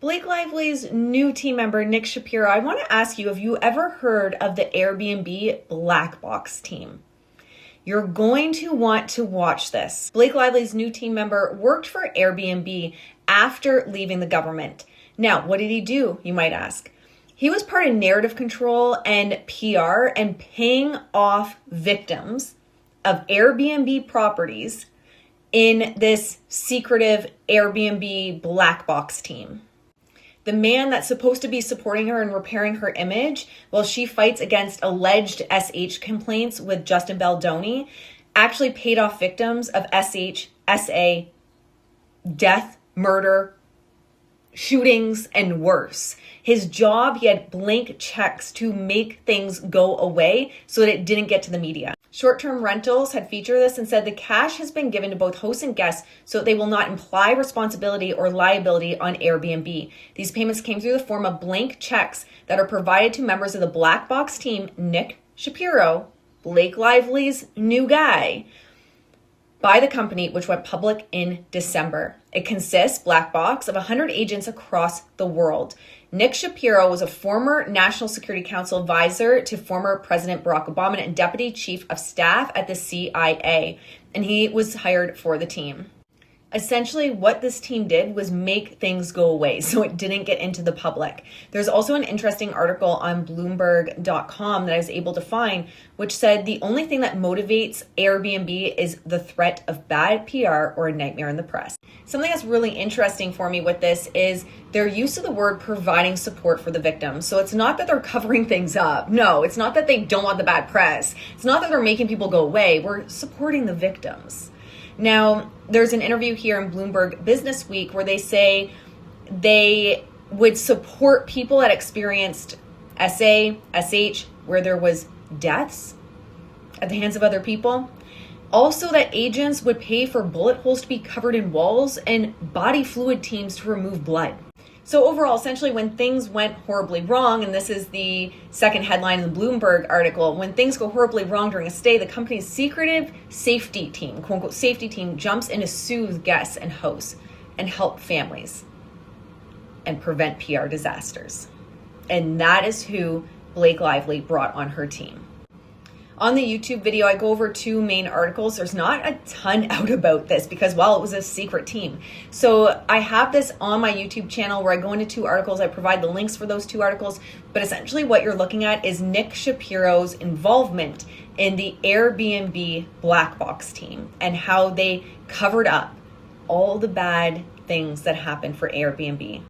Blake Lively's new team member, Nick Shapiro, I want to ask you, have you ever heard of the Airbnb black box team? You're going to want to watch this. Blake Lively's new team member worked for Airbnb after leaving the government. Now, what did he do, you might ask? He was part of narrative control and PR and paying off victims of Airbnb properties in this secretive Airbnb black box team. The man that's supposed to be supporting her and repairing her image while she fights against alleged SH complaints with Justin Baldoni actually paid off victims of SH, SA, death, murder, shootings, and worse. His job, he had blank checks to make things go away so that it didn't get to the media. Short-term rentals had featured this and said the cash has been given to both hosts and guests so that they will not imply responsibility or liability on Airbnb. These payments came through the form of blank checks that are provided to members of the black box team, Nick Shapiro, Blake Lively's new guy, by the company, which went public in December. It consists, black box, of 100 agents across the world. Nick Shapiro was a former National Security Council advisor to former President Barack Obama and Deputy Chief of Staff at the CIA, and he was hired for the team. Essentially, what this team did was make things go away so it didn't get into the public. There's also an interesting article on Bloomberg.com that I was able to find, which said the only thing that motivates Airbnb is the threat of bad PR or a nightmare in the press. Something that's really interesting for me with this is their use of the word providing support for the victims. So it's not that they're covering things up. No, it's not that they don't want the bad press. It's not that they're making people go away. We're supporting the victims. Now, there's an interview here in Bloomberg Business Week where they say they would support people that experienced SA, SH, where there was deaths at the hands of other people. Also, that agents would pay for bullet holes to be covered in walls and body fluid teams to remove blood. So overall, essentially, when things went horribly wrong, and this is the second headline in the Bloomberg article, when things go horribly wrong during a stay, the company's secretive safety team, quote unquote safety team, jumps in to soothe guests and hosts and help families and prevent PR disasters. And that is who Blake Lively brought on her team. On the YouTube video, I go over two main articles. There's not a ton out about this because, well, it was a secret team. So I have this on my YouTube channel where I go into two articles. I provide the links for those two articles. But essentially what you're looking at is Nick Shapiro's involvement in the Airbnb black box team and how they covered up all the bad things that happened for Airbnb.